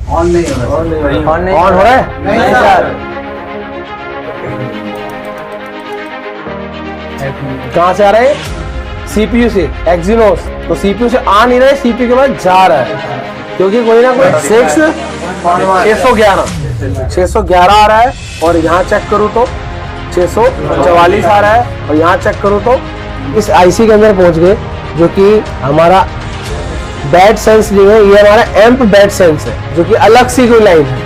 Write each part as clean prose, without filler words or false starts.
On नहीं हो रहा, ऑन हो रहा है? नहीं सर। कहाँ से आ रहा है? सीपीयू से, एक्सिनोस। तो सीपीयू से आ नहीं रहा है, सीपीयू के बाद जा रहा है, क्योंकि कोई ना कोई 611 आ रहा है। और यहाँ चेक करूँ तो 644 आ रहा है, और यहाँ चेक करूँ तो इस आईसी के अंदर पहुंच गए, जो कि हमारा बैड सेंस नहीं है, ये हमारा एम्प बैड सेंस है, जो कि अलग सी कोई लाइन है।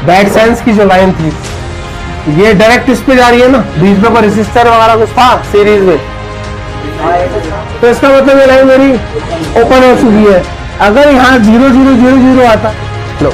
बैड सेंस की जो लाइन थी ये डायरेक्ट इस पे जा रही है ना, बीच में कोई रेसिस्टर वगैरह कुछ था सीरीज में, तो इसका मतलब ये लाइन मेरी ओपन हो चुकी है। अगर यहाँ 0000 आता, लो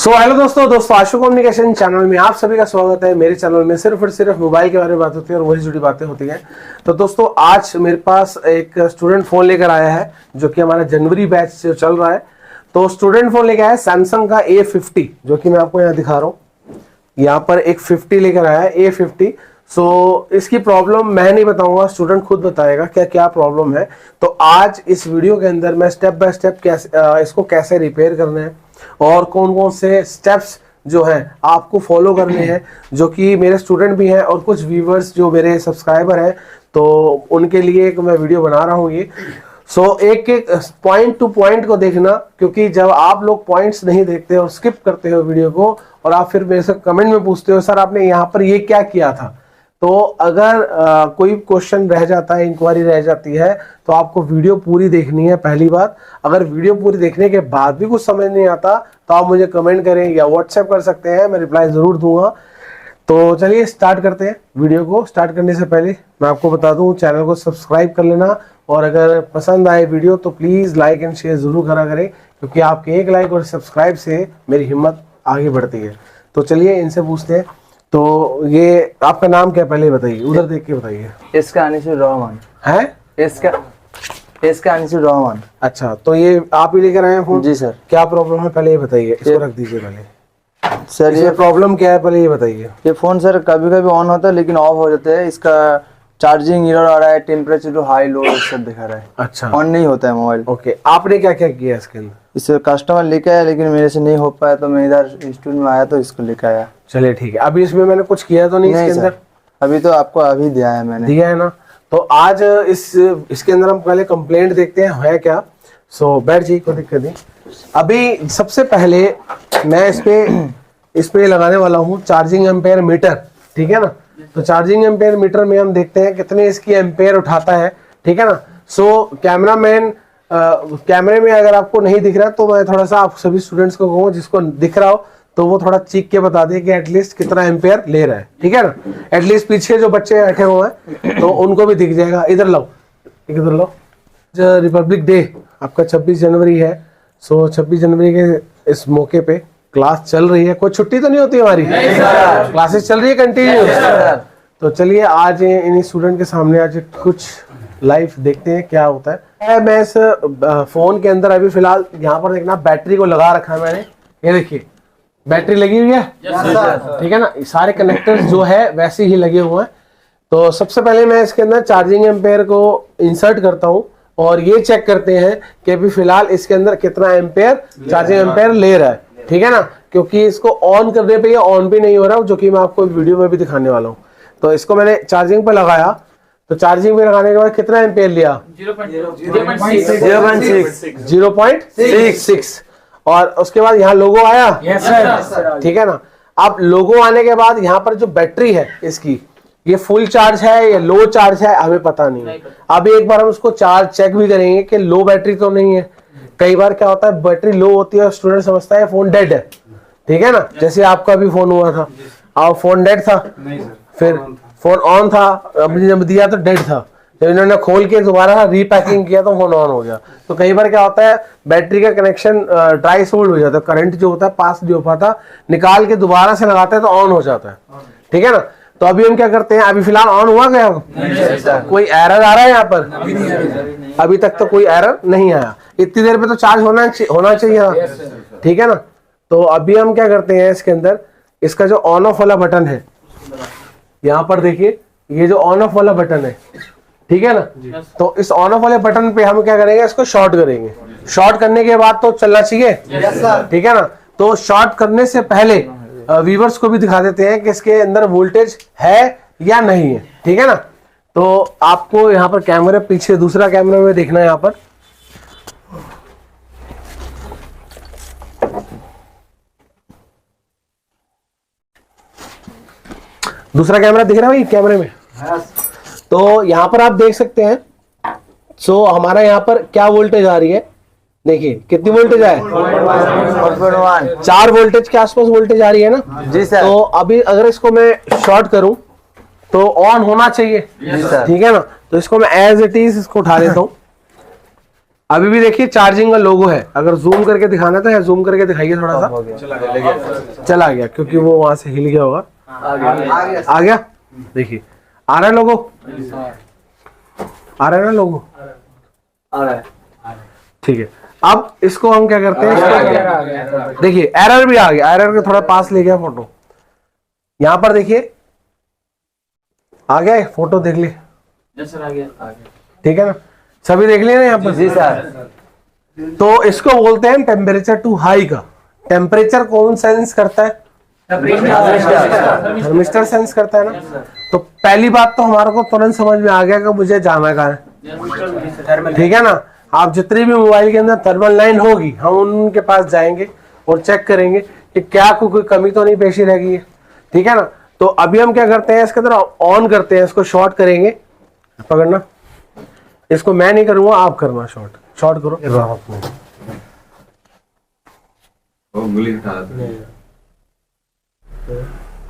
हेलो दोस्तों आशु कम्युनिकेशन चैनल में आप सभी का स्वागत है। मेरे चैनल में सिर्फ और सिर्फ मोबाइल के बारे में बात होती है और वही जुड़ी बातें होती हैं। तो दोस्तों आज मेरे पास एक स्टूडेंट फोन लेकर आया है, जो कि हमारा जनवरी बैच से चल रहा है। तो स्टूडेंट फोन लेकर आया है सैमसंग का A50, जो कि मैं आपको यहाँ दिखा रहा हूँ। यहाँ पर एक 50 लेकर आया है, A50। सो इसकी प्रॉब्लम मैं नहीं बताऊंगा, स्टूडेंट खुद बताएगा क्या क्या प्रॉब्लम है। तो आज इस वीडियो के अंदर मैं स्टेप बाय स्टेप इसको कैसे रिपेयर करना है और कौन कौन से स्टेप्स जो है आपको फॉलो करने हैं, जो कि मेरे स्टूडेंट भी हैं और कुछ व्यूवर्स जो मेरे सब्सक्राइबर हैं, तो उनके लिए एक मैं वीडियो बना रहा हूँ ये। सो एक एक पॉइंट टू पॉइंट को देखना, क्योंकि जब आप लोग पॉइंट्स नहीं देखते और स्किप करते हो वीडियो को, और आप फिर मेरे से कमेंट में पूछते हो सर आपने यहाँ पर ये क्या किया था, तो अगर कोई क्वेश्चन रह जाता है, इंक्वायरी रह जाती है, तो आपको वीडियो पूरी देखनी है। पहली बात, अगर वीडियो पूरी देखने के बाद भी कुछ समझ नहीं आता तो आप मुझे कमेंट करें या व्हाट्सएप कर सकते हैं, मैं रिप्लाई ज़रूर दूंगा। तो चलिए स्टार्ट करते हैं। वीडियो को स्टार्ट करने से पहले मैं आपको बता दूं, चैनल को सब्सक्राइब कर लेना, और अगर पसंद आए वीडियो तो प्लीज़ लाइक एंड शेयर ज़रूर करा करें, क्योंकि आपके एक लाइक और सब्सक्राइब से मेरी हिम्मत आगे बढ़ती है। तो चलिए इनसे पूछते हैं। तो ये आपका नाम क्या, पहले बताइए, उधर देख के बताइए। इसका अनिशुर रहमान है, इसका अनिशुर रहमान। अच्छा, तो ये आप ही लेकर आए हैं फोन? जी सर। क्या प्रॉब्लम है पहले ये बताइए, इसको रख दीजिए पहले। सर ये प्रॉब्लम क्या है पहले ये बताइए। ये फोन सर कभी कभी ऑन होता है लेकिन ऑफ हो जाता है। इसका चार्जिंग एरर आ रहा है, टेम्परेचर हाई लो सब दिखा रहा है। अच्छा, ऑन नहीं होता है मोबाइल। ओके, आपने क्या क्या किया इसके अंदर? इसे कस्टमर लेके आया लेकिन मेरे से नहीं हो पाया, तो मैं इधर इंस्टीट्यूट में आया तो इसको लेके आया। चलिए ठीक है। अभी इसमें मैंने कुछ किया तो नहीं इसके अंदर? अभी तो आपको अभी दिया है मैंने। दिया है ना? तो आज इसके अंदर हम पहले कंप्लेंट देखते हैं है क्या। सो बैठ जी, कोई दिक्कत नहीं। अभी सबसे पहले मैं इस पे लगाने वाला हूँ चार्जिंग एम्पेयर मीटर, ठीक है ना। तो चार्जिंग एम्पेयर मीटर में हम देखते हैं कितने इसकी एम्पेयर उठाता है, ठीक है ना। सो कैमरामैन, कैमरे में अगर आपको नहीं दिख रहा तो मैं थोड़ा सा आप सभी स्टूडेंट्स को कहूँ जिसको दिख रहा हो तो वो थोड़ा चीख के बता दे कि एटलीस्ट कितना एम्पेयर ले रहा है, ठीक है ना। एटलीस्ट पीछे जो बच्चे बैठे हुए हैं तो उनको भी दिख जाएगा। इधर लो, इधर लो। रिपब्लिक डे आपका 26 जनवरी है। सो 26 जनवरी के इस मौके पे क्लास चल रही है, कोई छुट्टी तो नहीं होती हमारी? क्लासेस चल रही है कंटिन्यू। तो चलिए आज इन स्टूडेंट के सामने आज कुछ लाइव देखते हैं क्या होता है। मैं इस फोन के अंदर अभी फिलहाल यहाँ पर देखना बैटरी को लगा रखा है मैंने, ये देखिए बैटरी लगी हुई है, ठीक है ना। सारे कनेक्टर्स जो है वैसे ही लगे हुए हैं। तो सबसे पहले मैं इसके अंदर चार्जिंग एम्पेयर को इंसर्ट करता हूँ और ये चेक करते हैं कि अभी फिलहाल इसके अंदर कितना एम्पेयर चार्जिंग एम्पेयर ले रहा है, ठीक है ना। क्योंकि इसको ऑन करने पे ये ऑन भी नहीं हो रहा, जो कि मैं आपको वीडियो में भी दिखाने वाला हूँ। तो इसको मैंने चार्जिंग पे लगाया, तो चार्जिंग पे लगाने के बाद कितना एम्पेयर लिया? 0.66। और उसके बाद यहाँ लोगो आया, ठीक है ना। अब लोगो आने के बाद यहाँ पर जो बैटरी है इसकी, ये फुल चार्ज है या लो चार्ज है हमें पता नहीं है। अभी एक बार हम उसको चार्ज चेक भी करेंगे कि लो बैटरी तो नहीं है। कई बार क्या होता है बैटरी लो होती है और स्टूडेंट समझता है फोन डेड है, ठीक है ना। जैसे आपका भी फोन हुआ था, और फोन डेड था, फिर फोन ऑन था, जब दिया तो डेड था। जब इन्होंने खोल के दोबारा रीपैकिंग किया तो फोन ऑन हो गया। तो कई बार क्या होता है बैटरी का कनेक्शन ड्राई सोल्ड हो जाता है, करंट जो होता है पास नहीं हो पाता, निकाल के दोबारा से लगाते हैं तो ऑन हो जाता है, ठीक है ना। तो अभी हम क्या करते हैं, अभी फिलहाल ऑन हुआ गया, कोई एरर आ रहा है यहाँ पर? अभी तक तो कोई एरर नहीं आया। इतनी देर पे तो चार्ज होना चाहिए, ठीक है ना। तो अभी हम क्या करते हैं, इसके अंदर इसका जो ऑन ऑफ वाला बटन है, यहाँ पर देखिए ये जो ऑन ऑफ वाला बटन है, ठीक है ना। तो इस ऑन ऑफ वाले बटन पे हम क्या करेंगे, इसको शॉर्ट करेंगे। शॉर्ट करने के बाद तो चलना चाहिए, ठीक है ना। तो शॉर्ट करने से पहले व्यूअर्स को भी दिखा देते हैं कि इसके अंदर वोल्टेज है या नहीं है, ठीक है ना। तो आपको यहाँ पर कैमरे पीछे दूसरा कैमरा में देखना है, यहाँ पर दूसरा कैमरा दिख रहा है भाई कैमरे में। तो यहाँ पर आप देख सकते हैं, सो हमारा यहाँ पर क्या वोल्टेज आ रही है, देखिए कितनी वोल्टेज है, 4 वोल्टेज के आसपास वोल्टेज आ रही है ना जी सर। तो अभी अगर इसको मैं शॉर्ट करूं तो ऑन होना चाहिए, ठीक है ना। तो इसको मैं एज इट इज इसको उठा लेता हूं। अभी भी देखिए चार्जिंग का लोगो है, अगर जूम करके दिखाना था, जूम करके दिखाइए थोड़ा सा। चला गया क्योंकि वो वहां से हिल गया होगा, आ गया। देखिए आ रहा है लोगो, आ रहा है ना लोगो, आ रहा है, ठीक है। अब इसको हम क्या करते हैं, देखिए एरर भी आ गया, एरर के थोड़ा पास ले गया फोटो, यहां पर देखिए आ गया फोटो, देख ली, ठीक है ना, सभी देख लिया ना यहाँ पर। जी सर। तो इसको बोलते हैं टेम्परेचर टू हाई का। टेम्परेचर कौन सेंस करता है, थर्मिस्टर सेंस करता है ना। तो पहली बात तो हमारे को तुरंत समझ में आ गया कि मुझे जाना कहाँ है, ठीक है ना। आप जितनी भी मोबाइल के अंदर थर्मल लाइन होगी, हम उनके पास जाएंगे और चेक करेंगे कि क्या कोई कमी तो नहीं पेशी रह गई है, ठीक है ना। तो अभी हम क्या करते हैं, इसके अंदर ऑन करते हैं, इसको शॉर्ट करेंगे, पकड़ना, इसको मैं नहीं करूंगा, आप करना, शॉर्ट करो।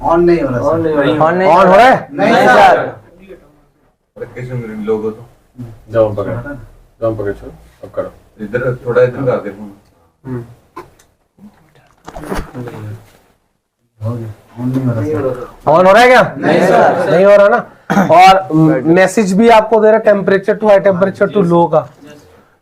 ऑन नहीं हो रहा, ऑन हो रहा है, नहीं सर। लोगो तो जाओ पकड़ चलो, अब करो इधर थोड़ा इधर कर दे फोन। ऑन हो रहा है क्या? नहीं सर, नहीं हो रहा ना। और मैसेज भी आपको दे रहा है temperature too high, temperature too low का।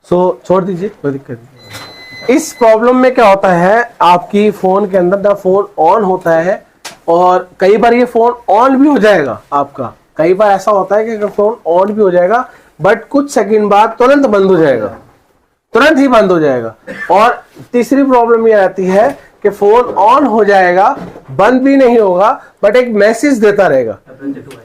सो छोड़ दीजिए, कोई दिक्कत नहीं। इस प्रॉब्लम में क्या होता है, आपकी फोन के अंदर ना फोन ऑन होता है और कई बार ये फोन ऑन भी हो जाएगा आपका। कई बार ऐसा होता है कि फोन ऑन भी हो जाएगा बट कुछ सेकंड बाद तुरंत बंद हो जाएगा, तुरंत ही बंद हो जाएगा। और तीसरी प्रॉब्लम ये आती है कि फोन ऑन हो जाएगा, बंद भी नहीं होगा, बट एक मैसेज देता रहेगा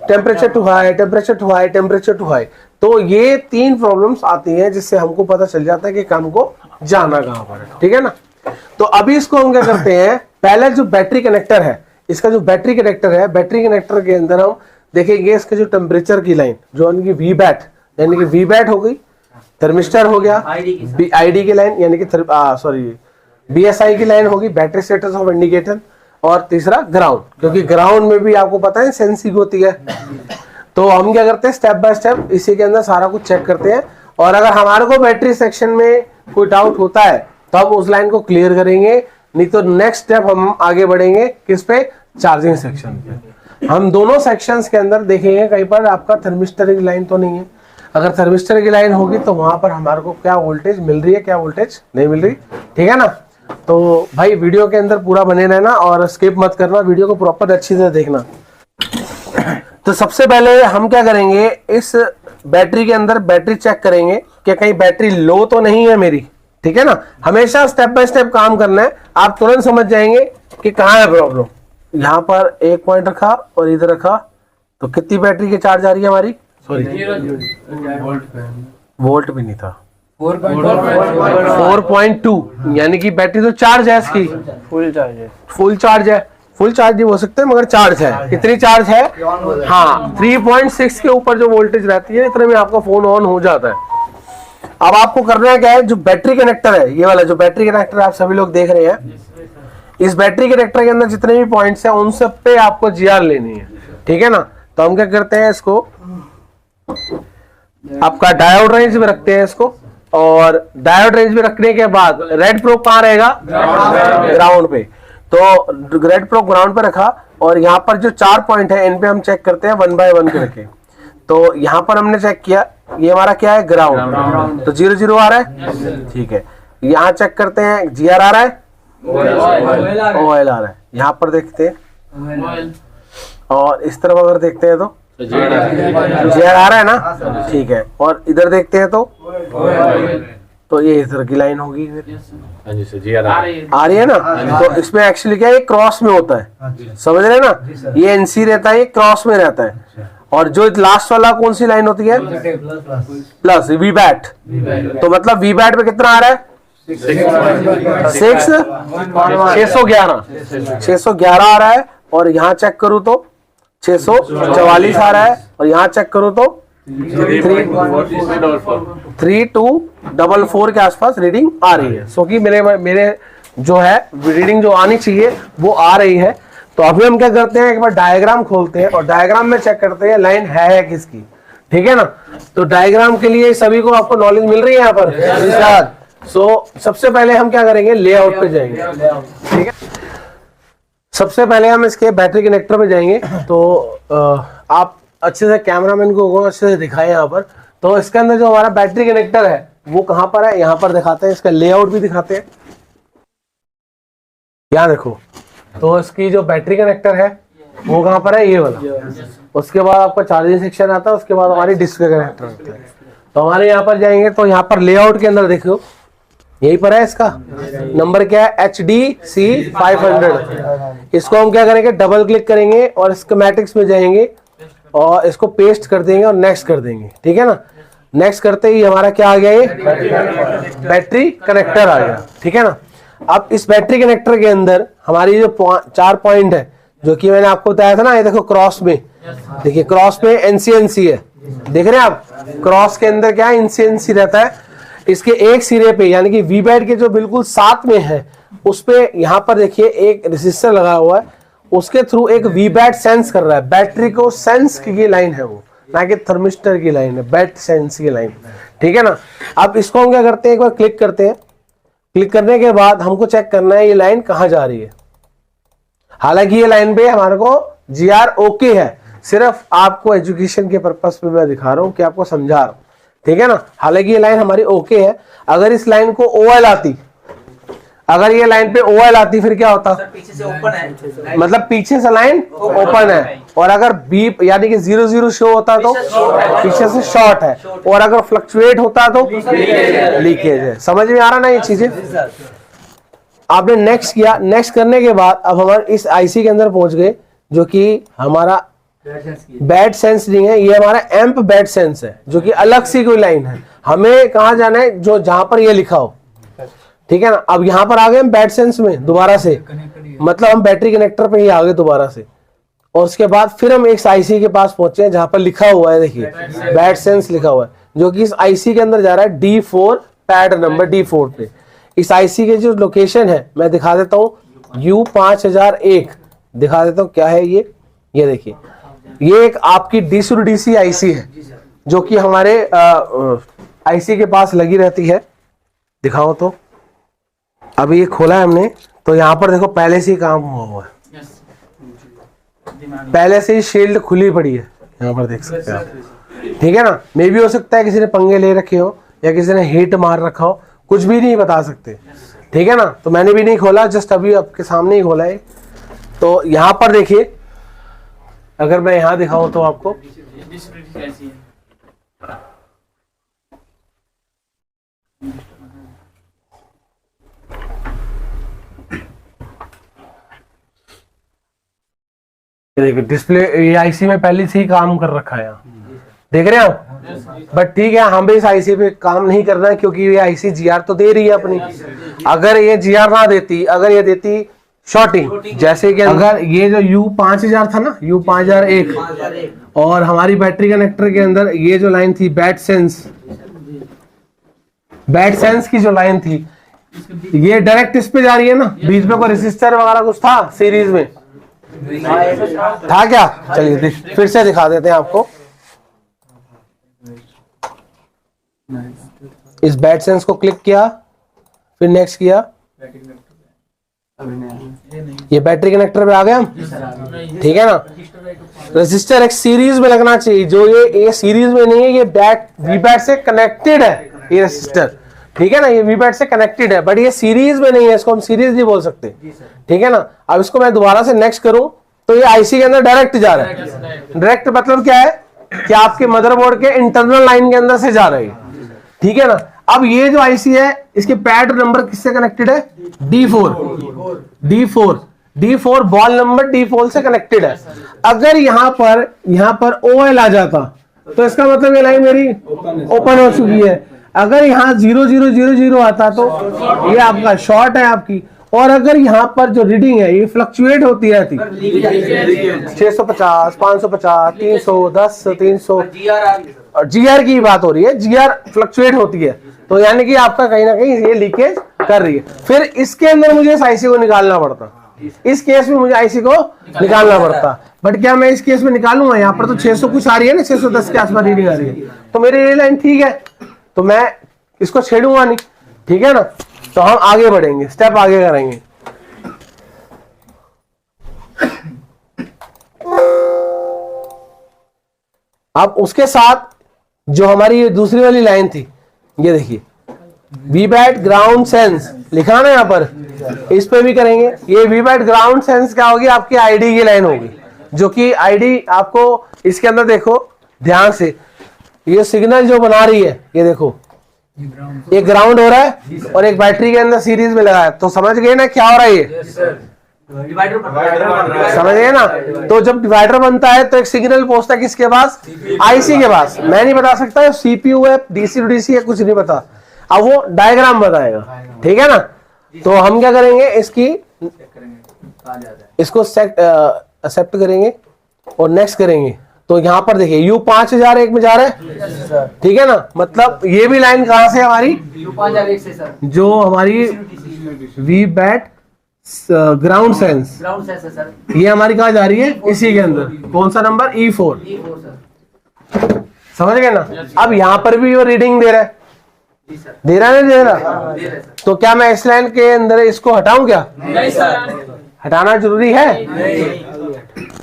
temperature too high, temperature too high, temperature too high. तो ये 3 प्रॉब्लम्स आती हैं जिससे हमको पता चल जाता है कि काम को जाना कहां पर है, ठीक है ना। तो अभी इसको हम क्या करते हैं, पहले जो बैटरी कनेक्टर है, इसका जो बैटरी कनेक्टर है, बैटरी कनेक्टर के अंदर हम देखेंगे इसके जो टेम्परेचर की लाइन, जो उनकी वी बैट, यानी कि वी बैट हो गई, थर्मिस्टर हो गया, आईडी की लाइन यानी कि सॉरी बीएसआई की लाइन होगी, बैटरी स्टेटस ऑफ इंडिकेटर, और तीसरा ग्राउंड, क्योंकि ग्राउंड में भी आपको पता है सेंसिंग होती है। तो हम क्या करते हैं, स्टेप बाय स्टेप इसी के अंदर सारा कुछ चेक करते हैं। और अगर हमारे को बैटरी सेक्शन में कोई डाउट होता है तो हम उस लाइन को क्लियर करेंगे, नहीं तो नेक्स्ट स्टेप हम आगे बढ़ेंगे किस पे, चार्जिंग सेक्शन पे। हम दोनों सेक्शंस के अंदर देखेंगे कहीं पर आपका थर्मिस्टर की लाइन तो नहीं है। अगर थर्मिस्टर की लाइन होगी तो वहां पर हमारे को क्या वोल्टेज मिल रही है, क्या वोल्टेज नहीं मिल रही, ठीक है ना। तो भाई वीडियो के अंदर पूरा बने रहना और स्किप मत करना, वीडियो को प्रॉपर अच्छी तरह देखना। तो सबसे पहले हम क्या करेंगे, इस बैटरी के अंदर बैटरी चेक करेंगे कि कहीं बैटरी लो तो नहीं है मेरी, ठीक है ना। हमेशा स्टेप बाय स्टेप काम करना है, आप तुरंत समझ जाएंगे कि कहाँ है प्रॉब्लम। यहाँ पर एक पॉइंट रखा और इधर रखा, तो कितनी बैटरी की चार्ज आ रही है हमारी, सॉरी वोल्ट भी नहीं था, 4.2, यानी कि बैटरी तो चार्ज है इसकी, फुल चार्ज है, फुल चार्ज है, फुल चार्ज नहीं हो सकते मगर चार्ज है। कितनी चार्ज है, हाँ 3.6 के ऊपर जो वोल्टेज रहती है इतने में आपका फोन ऑन हो जाता है। अब आपको करना है क्या है, जो बैटरी कनेक्टर है, ये वाला जो बैटरी कनेक्टर आप सभी लोग देख रहे हैं, इस बैटरी कनेक्टर के अंदर जितने भी पॉइंट्स हैं उन सब पे आपको जीआर लेनी है, ठीक है ना। तो हम क्या करते हैं, इसको आपका डायोड रेंज में रखते हैं इसको, और डायोड रेंज में रखने के बाद रेड प्रोब कहाँ रहेगा? ग्राउंड पे। तो रेड प्रोब ग्राउंड पे रखा, और यहाँ पर जो 4 पॉइंट है इन पे हम चेक करते हैं 1 बाय 1 करके। तो यहाँ पर हमने चेक किया, ये हमारा क्या है? ग्राउंड। तो 0 0 आ रहा है, ठीक है। यहाँ चेक करते हैं, GR आ रहा है, OL आ रहा है। यहाँ पर देखते हैं, और इस तरफ अगर देखते हैं तो GR आ रहा है ना, ठीक है। और इधर देखते हैं तो ये इधर की लाइन होगी फिर। हाँ जी सर, GR आ रही है ना। तो इसमें एक्चुअली क्या है, क्क्रॉस में होता है, समझ रहे हैं ना। ये NC रहता है, ये क्रॉस में रहता है। और जो लास्ट वाला कौन सी लाइन होती है? Plus VBAT। तो मतलब VBAT पे कितना आ रहा है? 611 आ रहा है। और यहाँ चेक करूँ तो 644 आ रहा है, और यहाँ चेक करूँ तो 3244 के आसपास रीडिंग आ रही है। सो कि मेरे जो है रीडिंग जो आनी चाहिए वो आ रही है। तो अभी हम क्या करते हैं, एक बार डायग्राम खोलते हैं और डायग्राम में चेक करते हैं लाइन है किसकी, ठीक है ना। तो डायग्राम के लिए सभी को आपको नॉलेज मिल रही है यहाँ पर। सो सबसे पहले हम क्या करेंगे, लेआउट पे जाएंगे, ठीक है। सबसे पहले हम इसके बैटरी कनेक्टर पे जाएंगे। तो आप अच्छे से कैमरामैन को अच्छे से दिखाएं यहाँ पर। तो इसके अंदर जो हमारा बैटरी कनेक्टर है वो कहाँ पर है, यहाँ पर दिखाते हैं। इसका लेआउट भी दिखाते हैं, यहाँ देखो। तो इसकी जो बैटरी कनेक्टर है वो कहाँ पर है, ये वाला। उसके बाद आपका चार्जिंग सेक्शन आता है, उसके बाद हमारी डिस्प्ले कनेक्टर होता है। तो हमारे यहाँ पर जाएंगे तो यहाँ पर लेआउट के अंदर देखो, यही पर है। इसका नंबर क्या है? HDC 500। इसको हम क्या करेंगे, डबल क्लिक करेंगे और स्कीमेटिक्स में जाएंगे और इसको पेस्ट कर देंगे और नेक्स्ट कर देंगे, ठीक है ना। नेक्स्ट करते ही हमारा क्या आ गया, ये बैटरी कनेक्टर आ गया, ठीक है ना। अब इस बैटरी कनेक्टर के अंदर हमारी जो 4 पॉइंट है, जो कि मैंने आपको बताया था ना, ये देखो क्रॉस में, देखिए क्रॉस में NC है, देख रहे हैं आप। क्रॉस के अंदर क्या है, NC रहता है। इसके एक सिरे पे यानी कि VBAT के जो बिल्कुल साथ में है उस पे यहाँ पर देखिए एक रेसिस्टर लगा हुआ है, उसके थ्रू एक VBAT सेंस कर रहा है। बैटरी को सेंस की लाइन है वो, ना कि थर्मिस्टर की लाइन है, बैट सेंस की लाइन, ठीक है ना। अब इसको हम क्या करते हैं, एक बार क्लिक करते हैं। क्लिक करने के बाद हमको चेक करना है ये लाइन कहाँ जा रही है। हालांकि ये लाइन पे हमारे को GR ओके है, सिर्फ आपको एजुकेशन के पर्पस पे मैं दिखा रहा हूँ कि आपको समझा रहा हूँ, ठीक है ना। हालांकि ये लाइन हमारी ओके है। अगर इस लाइन को OL आती, अगर ये लाइन पे OL आती फिर क्या होता? पीछे से ओपन है, मतलब पीछे से लाइन ओपन है। और अगर B यानी कि 0 0 शो होता तो पीछे से शॉर्ट है, और अगर फ्लक्चुएट होता तो लीकेज है। समझ में आ रहा ना ये चीजें। आपने नेक्स्ट किया, नेक्स्ट करने के बाद अब हमारे इस IC के अंदर पहुंच गए, जो कि हमारा बैट सेंस नहीं है, ये हमारा एम्प बैट सेंस है, जो कि अलग सी कोई लाइन है। हमें कहाँ जाना है, जो जहां पर ये लिखा हो, ठीक है ना। अब यहाँ पर आ गए हम बैट सेंस में दोबारा से, मतलब हम बैटरी कनेक्टर पे ही आ गए दोबारा से। और उसके बाद फिर हम एक IC के पास पहुंचे हैं जहां पर लिखा हुआ है, देखिए बैट सेंस लिखा हुआ है, जो कि इस IC के अंदर जा रहा है D4 पैड नंबर D4 पे। इस IC के जो लोकेशन है मैं दिखा देता हूँ, U5001 दिखा देता हूँ क्या है ये देखिए। ये एक आपकी DC to DC IC है, जो कि हमारे IC के पास लगी रहती है। दिखाओ तो, अभी ये खोला है हमने, तो यहाँ पर देखो पहले से ही काम हुआ है, पहले से ही शील्ड खुली पड़ी है, यहाँ पर देख सकते हैं आप, ठीक है ना। मे भी हो सकता है किसी ने पंगे ले रखे हो या किसी ने हिट मार रखा हो, कुछ भी नहीं बता सकते, ठीक है ना। तो मैंने भी नहीं खोला, जस्ट अभी आपके सामने ही खोला है। तो यहाँ पर देखिए, अगर मैं यहाँ दिखाऊं तो आपको, देखिए डिस्प्ले ये IC में पहले से ही काम कर रखा है, देख रहे हैं आप। बट ठीक है, हम भी इस IC पे काम नहीं कर रहे हैं, क्योंकि ये IC GR तो दे रही है अपनी। अगर ये GR ना देती, अगर ये देती शॉर्टिंग, जैसे कि अगर ये जो U5000 था ना, U5001, और हमारी बैटरी कनेक्टर के अंदर ये जो लाइन थी बैट सेंस की जो लाइन थी, ये डायरेक्ट इस पे जा रही है ना, बीच में कोई रेसिस्टर वगैरह कुछ था सीरीज में था क्या? चलिए फिर से दिखा देते हैं आपको। इस बैट सेंस को क्लिक किया, फिर नेक्स्ट किया, ये बैटरी कनेक्टर पे आ गए हम, ठीक है ना। रजिस्टर एक सीरीज में लगना चाहिए, जो ये सीरीज में नहीं है, ये बैट वीपैट से कनेक्टेड है ये रजिस्टर, ठीक है ना, ये वीपैट से कनेक्टेड है, बट ये सीरीज में नहीं है, इसको हम सीरीज नहीं बोल सकते, ठीक है ना। अब इसको मैं दोबारा से नेक्स्ट करूं तो ये आईसी के अंदर डायरेक्ट जा रहा है। डायरेक्ट मतलब क्या है कि आपके मदरबोर्ड के इंटरनल लाइन के अंदर से जा रही है, ठीक है ना। अब ये जो आईसी है इसके पैड नंबर किससे कनेक्टेड है? D4 बॉल नंबर D4 से कनेक्टेड है। अगर यहाँ पर OL आ जाता तो इसका मतलब ये लाइन मेरी ओपन हो चुकी है। अगर यहाँ 0000 आता तो ये आपका शॉर्ट है आपकी। और अगर यहाँ पर जो रीडिंग है ये फ्लक्चुएट होती रहती, 650, 550, 310, 300, और GR की बात हो रही है, GR फ्लक्चुएट होती है, तो यानी कि आपका कहीं ना कहीं ये लीकेज कर रही है। फिर इसके अंदर मुझे इस आईसी को निकालना पड़ता, इस केस में मुझे आईसी को निकालना पड़ता, बट क्या मैं इस केस में निकालूंगा? यहाँ पर तो 600 कुछ आ रही है ना, 610 के आसपास रीडिंग आ रही है, तो मेरी ये लाइन ठीक है, तो मैं इसको छेड़ूंगा नहीं, ठीक है ना। तो हम आगे बढ़ेंगे, स्टेप आगे करेंगे। अब उसके साथ जो हमारी ये दूसरी वाली लाइन थी, ये देखिए वीपैट ग्राउंड सेंस लिखा ना यहाँ पर, इस पे भी करेंगे। ये वीपैट ग्राउंड सेंस क्या होगी? आपकी आईडी की लाइन होगी, जो कि आईडी आपको इसके अंदर देखो ध्यान से, ये सिग्नल जो बना रही है, ये देखो एक ग्राउंड हो रहा है और एक बैटरी के अंदर सीरीज में लगा है, तो समझ गए ना क्या हो रहा है ये? समझ गए ना। तो जब डिवाइडर बनता है तो एक सिग्नल पहुंचता है किसके पास? आईसी के पास। मैं नहीं बता सकता सीपीयू है, डीसी टू डीसी है, कुछ नहीं पता, अब वो डायग्राम बताएगा, ठीक है ना। तो हम क्या करेंगे, इसको एक्सेप्ट करेंगे और नेक्स्ट करेंगे। तो यहाँ पर देखिए U 5001 में जा रहा है, ठीक है ना। मतलब ये भी लाइन कहाँ से हमारी? जो हमारी वीपैट ग्राउंड सेंस, ये हमारी कहाँ जा रही है? इसी के अंदर। कौन सा नंबर? E4। समझ गए ना। अब यहाँ पर भी वो रीडिंग दे रहा है, दे रहा है, नहीं दे रहा? तो क्या मैं इस लाइन के अंदर इसको हटाऊं क्या? नहीं सर। हटाना जरूरी है,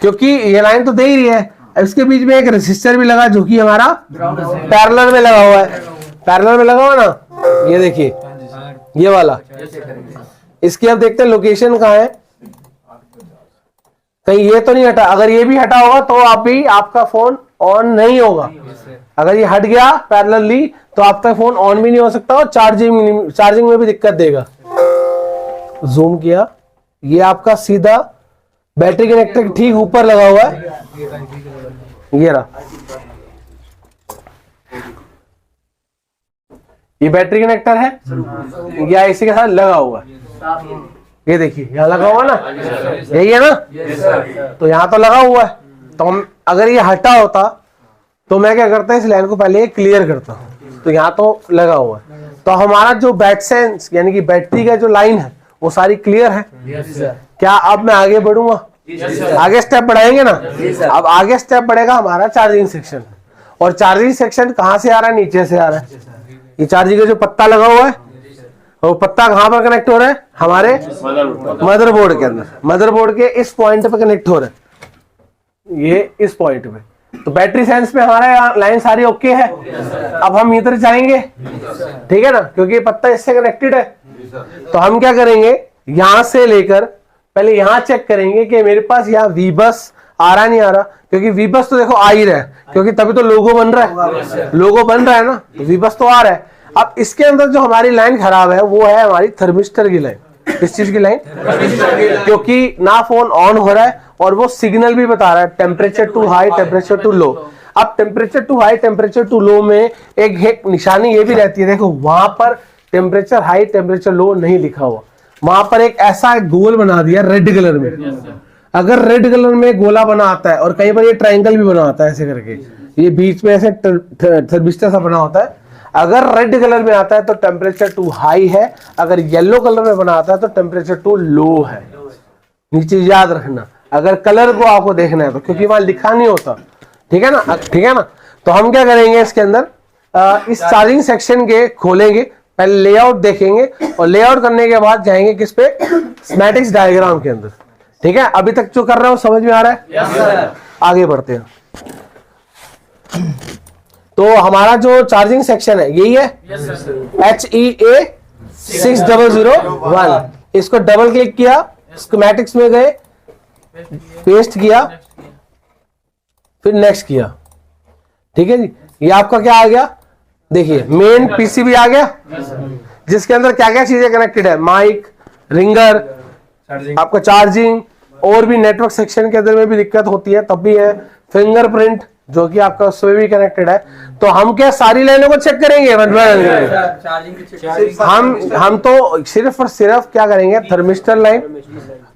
क्योंकि ये लाइन तो दे ही रही है। इसके बीच में एक रेजिस्टर भी लगा जो कि हमारा पैरेलल में लगा हुआ है। पैरेलल में लगा हुआ ना, ये देखिए ये वाला। इसकी अब देखते हैं लोकेशन कहाँ है, कहीं ये तो नहीं हटा। अगर ये भी हटा होगा तो आपका फोन ऑन नहीं होगा। अगर ये हट गया पैरेलली तो आपका फोन ऑन भी नहीं हो सकता और चार्जिंग में भी दिक्कत देगा। जूम किया, ये आपका सीधा बैटरी कनेक्टर ठीक ऊपर लगा हुआ है, ये रहा। ये बैटरी कनेक्टर है, ये आईसी के साथ लगा हुआ है, ये देखिए यहाँ लगा हुआ ना, यही है ना। तो यहाँ तो लगा हुआ है, तो हम अगर ये हटा होता तो मैं क्या करता, इस लाइन को पहले क्लियर करता। तो यहाँ तो लगा हुआ है, तो हमारा जो बैट सेंस यानी कि बैटरी का जो लाइन है वो सारी क्लियर है। क्या अब मैं आगे बढ़ूंगा? आगे स्टेप बढ़ाएंगे ना। अब आगे स्टेप बढ़ेगा हमारा चार्जिंग सेक्शन, और चार्जिंग सेक्शन कहाँ से आ रहा है? नीचे से आ रहा है। ये चार्जिंग का जो पत्ता लगा हुआ है, और पत्ता कहाँ पर कनेक्ट हो रहा है? हमारे मदरबोर्ड के अंदर। मदरबोर्ड के इस पॉइंट पे कनेक्ट हो रहा है, ये इस पॉइंट पे। तो बैटरी सेंस पे हमारा लाइन सारी ओके है। अब हम इधर जाएंगे, ठीक है ना, क्योंकि ये पत्ता इससे कनेक्टेड है। तो हम क्या करेंगे, यहां से लेकर पहले यहां चेक करेंगे कि मेरे पास यहाँ वीबस आ रहा नहीं आ रहा, क्योंकि वीबस तो देखो आ ही रहा है, क्योंकि तभी तो लोगो बन रहा है, लोगो बन रहा है ना, तो वीबस तो आ रहा है। अब इसके अंदर जो हमारी लाइन खराब है वो है हमारी थर्मिस्टर की लाइन। किस चीज की लाइन? क्योंकि ना फोन ऑन हो रहा है और वो सिग्नल भी बता रहा है temperature too high, temperature too low. अब temperature too high, temperature too low में एक निशानी ये भी रहती है, देखो वहां पर टेम्परेचर हाई, टेम्परेचर लो नहीं लिखा हुआ, वहां पर एक ऐसा गोल बना दिया रेड कलर में। अगर रेड कलर में गोला बना आता है, और कई बार ये ट्रायंगल भी बना आता है ऐसे करके, ये बीच में ऐसे थर्मिस्टर सा बना होता है। अगर रेड कलर में आता है तो टेम्परेचर टू हाई है, अगर येलो कलर में बना आता है तो टेम्परेचर टू लो है। नीचे याद रखना, अगर कलर को आपको देखना है तो, क्योंकि वहां लिखा नहीं होता, ठीक है ना, ठीक है ना। तो हम क्या करेंगे, इसके अंदर इस चार्जिंग सेक्शन के खोलेंगे, पहले लेआउट देखेंगे और लेआउट करने के बाद जाएंगे किस पे, स्कीमेटिक्स डायग्राम के अंदर। ठीक है, अभी तक जो कर रहा हूं समझ में आ रहा है? Yes sir. आगे बढ़ते हैं। तो हमारा जो चार्जिंग सेक्शन है यही है, HEA 6001। इसको डबल क्लिक किया, स्कीमेटिक्स में गए, पेस्ट किया, फिर नेक्स्ट किया। ठीक है जी, ये आपका क्या आ गया, देखिए मेन पीसीबी आ गया, जिसके अंदर क्या क्या चीजें कनेक्टेड है, माइक, रिंगर, आपका चार्जिंग, और भी नेटवर्क सेक्शन के अंदर में भी दिक्कत होती है तब भी है, फिंगरप्रिंट जो कि आपका उसमें भी कनेक्टेड है। तो हम क्या सारी लाइनों को चेक करेंगे? हम तो सिर्फ और सिर्फ क्या करेंगे, थर्मिस्टर लाइन,